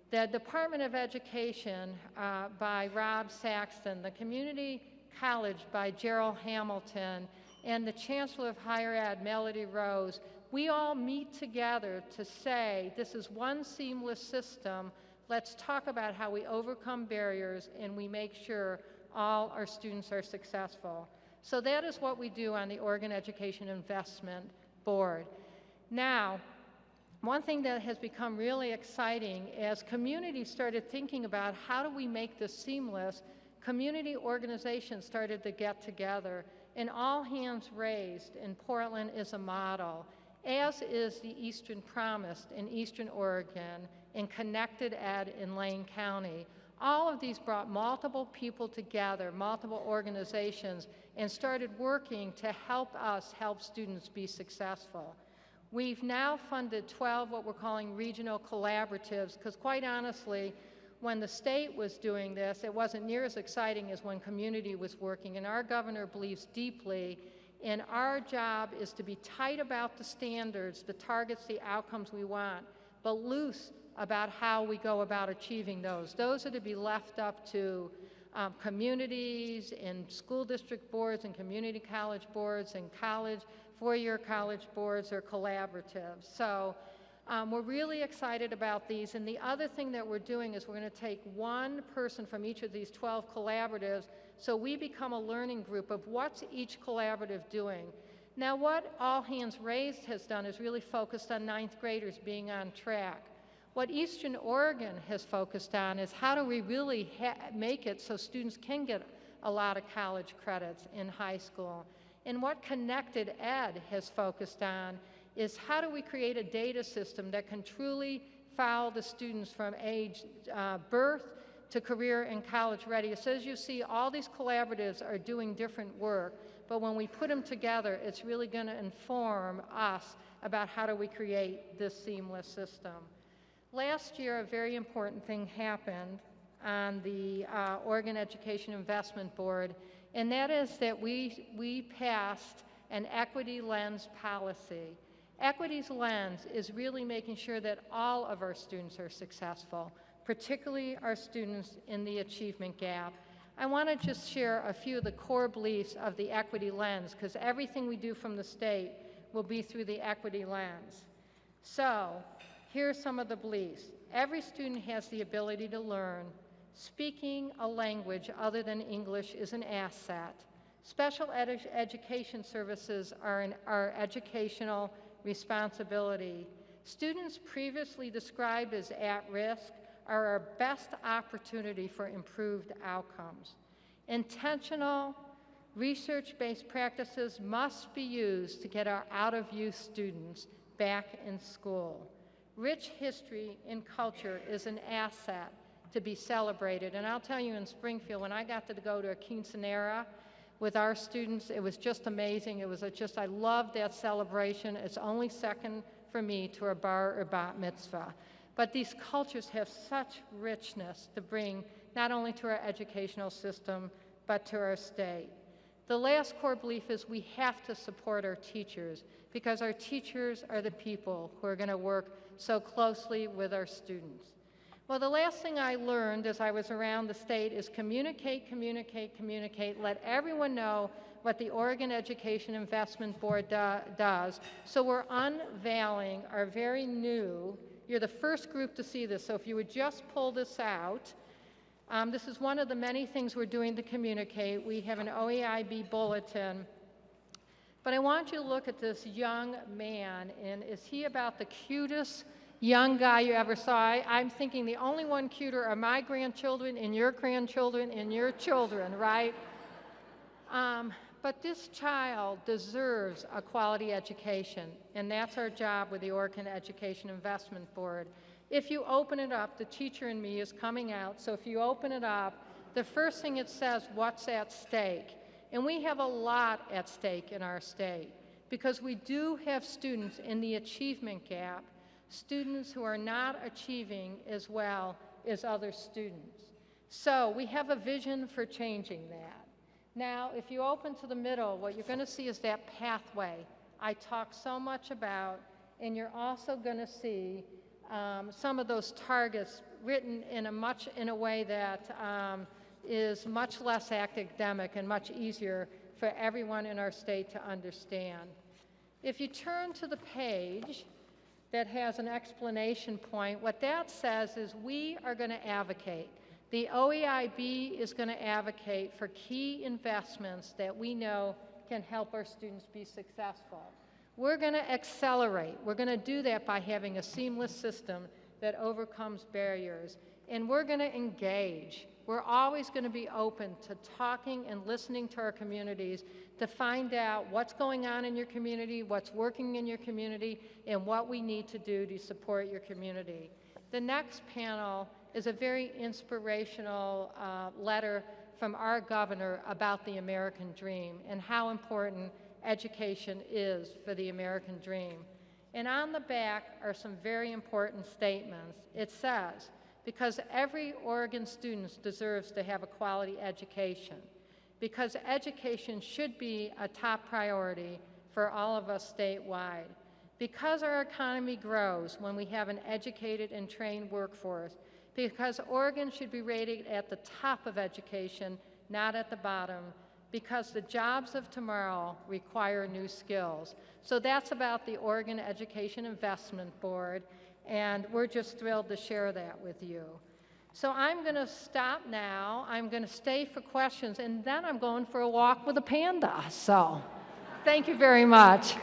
the Department of Education by Rob Saxton, the Community College by Gerald Hamilton, and the Chancellor of Higher Ed, Melody Rose, we all meet together to say this is one seamless system. Let's talk about how we overcome barriers and we make sure all our students are successful. So that is what we do on the Oregon Education Investment Board. Now, one thing that has become really exciting as communities started thinking about how do we make this seamless, community organizations started to get together, and all hands raised in Portland is a model, as is the Eastern Promise in Eastern Oregon and Connected Ed in Lane County. All of these brought multiple people together, multiple organizations, and started working to help us help students be successful. We've now funded 12 what we're calling regional collaboratives, because quite honestly, when the state was doing this, it wasn't near as exciting as when community was working, and our governor believes deeply, and our job is to be tight about the standards, the targets, the outcomes we want, but loose about how we go about achieving those. Those are to be left up to communities and school district boards and community college boards and college, four-year college boards or collaboratives. So we're really excited about these. And the other thing that we're doing is we're going to take one person from each of these 12 collaboratives so we become a learning group of what's each collaborative doing. Now what All Hands Raised has done is really focused on ninth graders being on track. What Eastern Oregon has focused on is how do we really make it so students can get a lot of college credits in high school. And what Connected Ed has focused on is how do we create a data system that can truly follow the students from age birth to career and college ready. So as you see, all these collaboratives are doing different work, but when we put them together, it's really going to inform us about how do we create this seamless system. Last year, a very important thing happened on the Oregon Education Investment Board, and that is that we passed an equity lens policy. Equity's lens is really making sure that all of our students are successful, particularly our students in the achievement gap. I want to just share a few of the core beliefs of the equity lens, because everything we do from the state will be through the equity lens. So, here are some of the beliefs. Every student has the ability to learn. Speaking a language other than English is an asset. Special education services are our educational responsibility. Students previously described as at risk are our best opportunity for improved outcomes. Intentional, research-based practices must be used to get our out-of-youth students back in school. Rich history and culture is an asset to be celebrated. And I'll tell you, in Springfield, when I got to go to a quinceanera with our students, it was just amazing. It was just, I loved that celebration. It's only second for me to a bar or bat mitzvah. But these cultures have such richness to bring not only to our educational system, but to our state. The last core belief is we have to support our teachers because our teachers are the people who are going to work so closely with our students. Well, the last thing I learned as I was around the state is communicate, communicate, communicate. Let everyone know what the Oregon Education Investment Board does. So we're unveiling our very new, you're the first group to see this, so if you would just pull this out, this is one of the many things we're doing to communicate. We have an OEIB bulletin. But I want you to look at this young man, and is he about the cutest young guy you ever saw? I'm thinking the only one cuter are my grandchildren and your grandchildren and your children, right? But this child deserves a quality education, and that's our job with the Oregon Education Investment Board. If you open it up, the teacher in me is coming out, so if you open it up, the first thing it says, what's at stake? And we have a lot at stake in our state, because we do have students in the achievement gap, students who are not achieving as well as other students. So we have a vision for changing that. Now, if you open to the middle, what you're going to see is that pathway I talk so much about, and you're also going to see some of those targets written in a way that is much less academic and much easier for everyone in our state to understand. If you turn to the page that has an explanation point, what that says is we are going to advocate. The OEIB is going to advocate for key investments that we know can help our students be successful. We're going to accelerate. We're going to do that by having a seamless system that overcomes barriers. And we're going to engage. We're always going to be open to talking and listening to our communities to find out what's going on in your community, what's working in your community, and what we need to do to support your community. The next panel is a very inspirational letter from our governor about the American dream and how important education is for the American dream. And on the back are some very important statements. It says, because every Oregon student deserves to have a quality education, because education should be a top priority for all of us statewide, because our economy grows when we have an educated and trained workforce, because Oregon should be rated at the top of education, not at the bottom, because the jobs of tomorrow require new skills. So that's about the Oregon Education Investment Board, and we're just thrilled to share that with you. So I'm going to stop now. I'm going to stay for questions, and then I'm going for a walk with a panda. So thank you very much.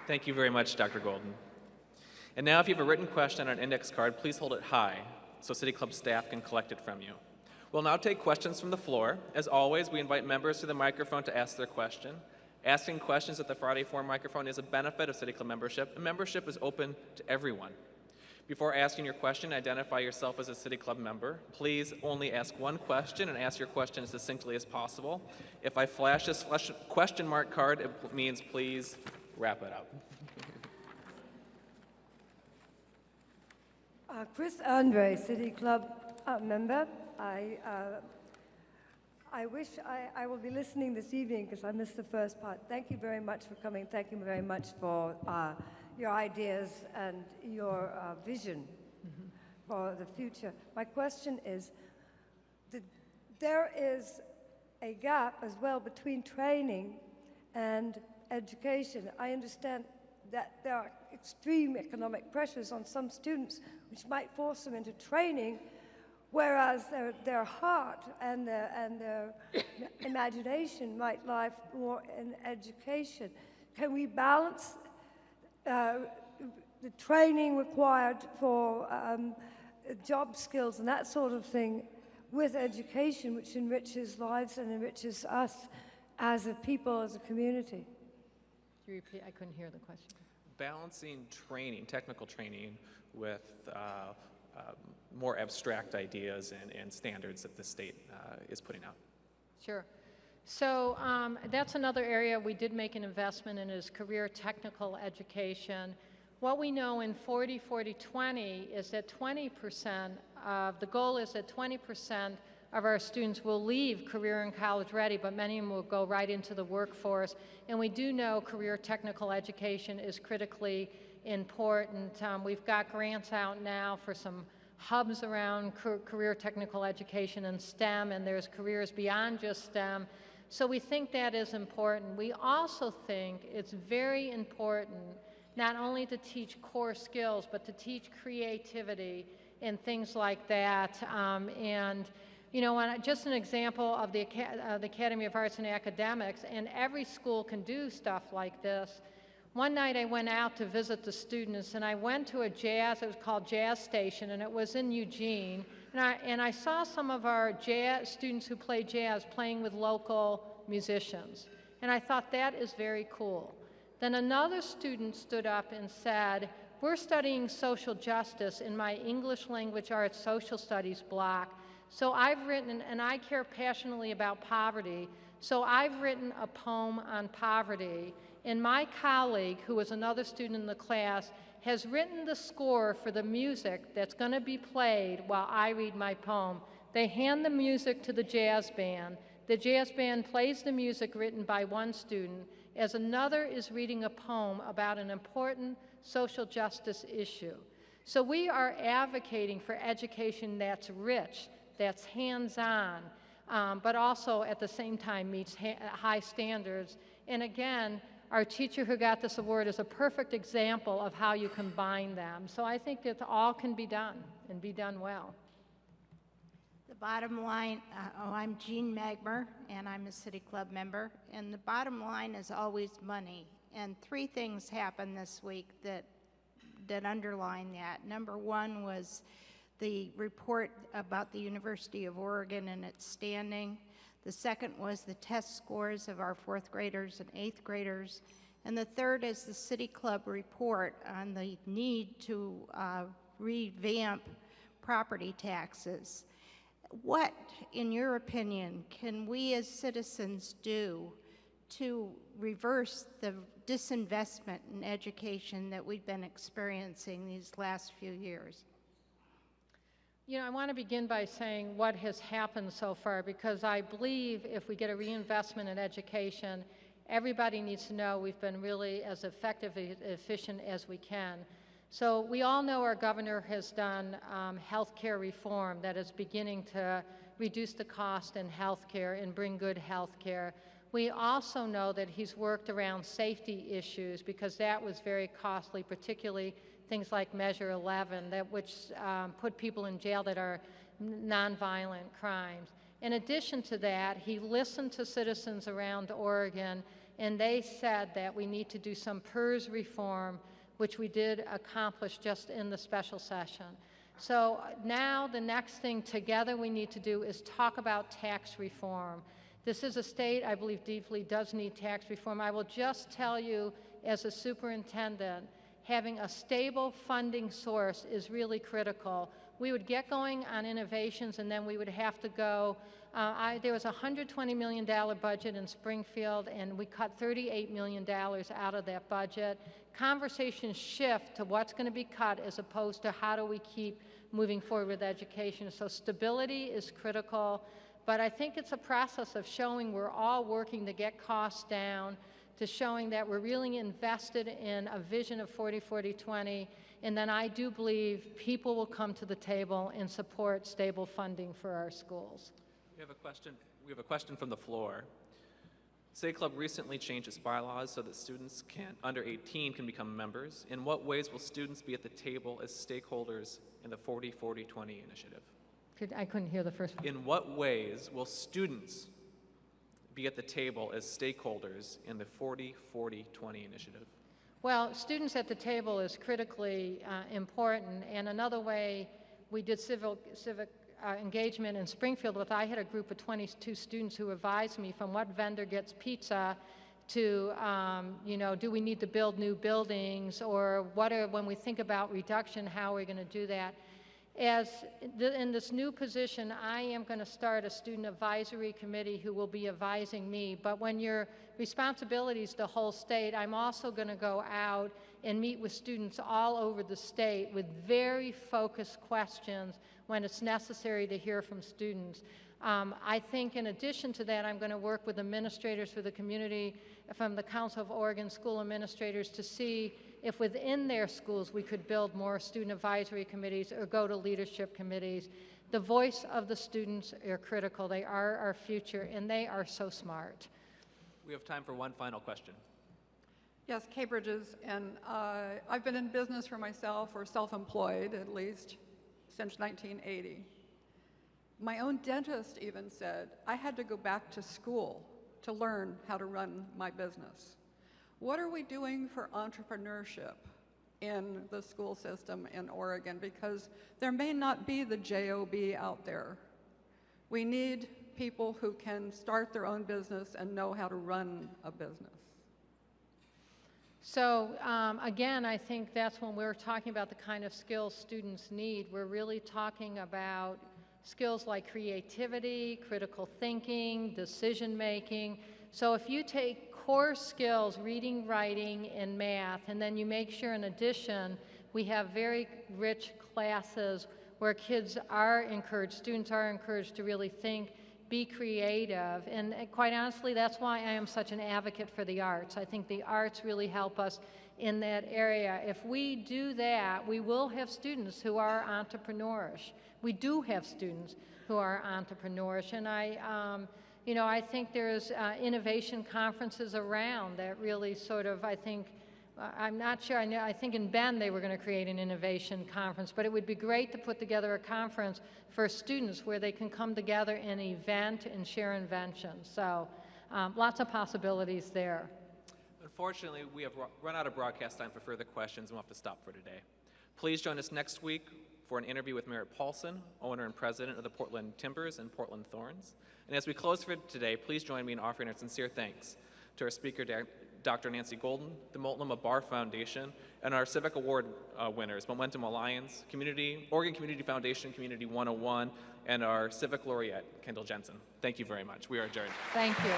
Thank you very much, Dr. Golden. And now if you have a written question on an index card, please hold it high so City Club staff can collect it from you. We'll now take questions from the floor. As always, we invite members to the microphone to ask their question. Asking questions at the Friday Forum microphone is a benefit of City Club membership, and membership is open to everyone. Before asking your question, identify yourself as a City Club member. Please only ask one question and ask your question as succinctly as possible. If I flash this question mark card, it means please wrap it up. Chris Andre, City Club member. I wish I will be listening this evening because I missed the first part. Thank you very much for coming. Thank you very much for your ideas and your vision for the future. My question is, there is a gap as well between training and education. I understand that there are extreme economic pressures on some students which might force them into training, whereas their heart and their imagination might lie more in education. Can we balance the training required for job skills and that sort of thing with education, which enriches lives and enriches us as a people, as a community? Can you repeat? I couldn't hear the question. Balancing training, technical training, with more abstract ideas and standards that the state is putting out. Sure. So that's another area we did make an investment in is career technical education. What we know in 40-40-20 is that 20% of, the goal is that 20% of our students will leave career and college ready, but many of them will go right into the workforce. And we do know career technical education is critically important. We've got grants out now for some hubs around career technical education and STEM, and there's careers beyond just STEM. So we think that is important. We also think it's very important not only to teach core skills, but to teach creativity and things like that. And you know, just an example of the Academy of Arts and Academics, and every school can do stuff like this. One night I went out to visit the students, and I went to a jazz, it was called Jazz Station, and it was in Eugene. And I saw some of our jazz students who play jazz playing with local musicians. And I thought that is very cool. Then another student stood up and said, we're studying social justice in my English language arts social studies block. So I've written, and I care passionately about poverty, so I've written a poem on poverty. And my colleague, who was another student in the class, has written the score for the music that's going to be played while I read my poem. They hand the music to the jazz band. The jazz band plays the music written by one student as another is reading a poem about an important social justice issue. So we are advocating for education that's rich, that's hands-on, but also at the same time meets high standards. And again, our teacher who got this award is a perfect example of how you combine them. So I think it all can be done and be done well. The bottom line, I'm Jean Magmer, and I'm a City Club member, and the bottom line is always money. And three things happened this week that underline that. Number one was the report about the University of Oregon and its standing. The second was the test scores of our fourth graders and eighth graders. And the third is the City Club report on the need to revamp property taxes. What, in your opinion, can we as citizens do to reverse the disinvestment in education that we've been experiencing these last few years? You know, I want to begin by saying what has happened so far, because I believe if we get a reinvestment in education, everybody needs to know we've been really as effective and efficient as we can. So we all know our governor has done health care reform that is beginning to reduce the cost in health care and bring good health care. We also know that he's worked around safety issues because that was very costly, particularly things like Measure 11, which put people in jail that are nonviolent crimes. In addition to that, he listened to citizens around Oregon, and they said that we need to do some PERS reform, which we did accomplish just in the special session. So now the next thing together we need to do is talk about tax reform. This is a state I believe deeply does need tax reform. I will just tell you, as a superintendent, having a stable funding source is really critical. We would get going on innovations, and then we would have to go. There was a $120 million budget in Springfield, and we cut $38 million out of that budget. Conversations shift to what's going to be cut as opposed to how do we keep moving forward with education. So stability is critical, but I think it's a process of showing we're all working to get costs down, to showing that we're really invested in a vision of 40-40-20, and then I do believe people will come to the table and support stable funding for our schools. We have a question from the floor. City Club recently changed its bylaws so that students under 18 can become members. In what ways will students be at the table as stakeholders in the 40-40-20 initiative? I couldn't hear the first one. In what ways will students be at the table as stakeholders in the 40-40-20 initiative? Well, students at the table is critically important, and another way we did civic engagement in Springfield with, I had a group of 22 students who advised me from what vendor gets pizza to, do we need to build new buildings, or when we think about reduction, how are we going to do that? In this new position, I am going to start a student advisory committee who will be advising me. But when your responsibility is the whole state, I'm also going to go out and meet with students all over the state with very focused questions when it's necessary to hear from students. I think in addition to that, I'm going to work with administrators for the community from the Council of Oregon School Administrators to see if within their schools we could build more student advisory committees or go to leadership committees. The voice of the students are critical. They are our future, and they are so smart. We have time for one final question. Yes, Kay Bridges, and I've been in business for myself, or self-employed at least, since 1980. My own dentist even said I had to go back to school to learn how to run my business. What are we doing for entrepreneurship in the school system in Oregon? Because there may not be the job out there. We need people who can start their own business and know how to run a business. So again, I think that's when we're talking about the kind of skills students need. We're really talking about skills like creativity, critical thinking, decision making. So if you take core skills, reading, writing, and math, and then you make sure in addition we have very rich classes where kids are encouraged, students are encouraged to really think, be creative, and quite honestly, that's why I am such an advocate for the arts. I think the arts really help us in that area. If we do that, we will have students who are entrepreneurish. We do have students who are entrepreneurish, and I think there's innovation conferences around that really sort of, I'm not sure, I think in Bend they were going to create an innovation conference, but it would be great to put together a conference for students where they can come together and event and share inventions. So lots of possibilities there. Unfortunately, we have run out of broadcast time for further questions, and we'll have to stop for today. Please join us next week for an interview with Merritt Paulson, owner and president of the Portland Timbers and Portland Thorns. And as we close for today, please join me in offering our sincere thanks to our speaker, Dr. Nancy Golden, the Multnomah Bar Foundation, and our Civic Award winners, Momentum Alliance, Oregon Community Foundation, Community 101, and our Civic Laureate, Kendall Jensen. Thank you very much. We are adjourned. Thank you.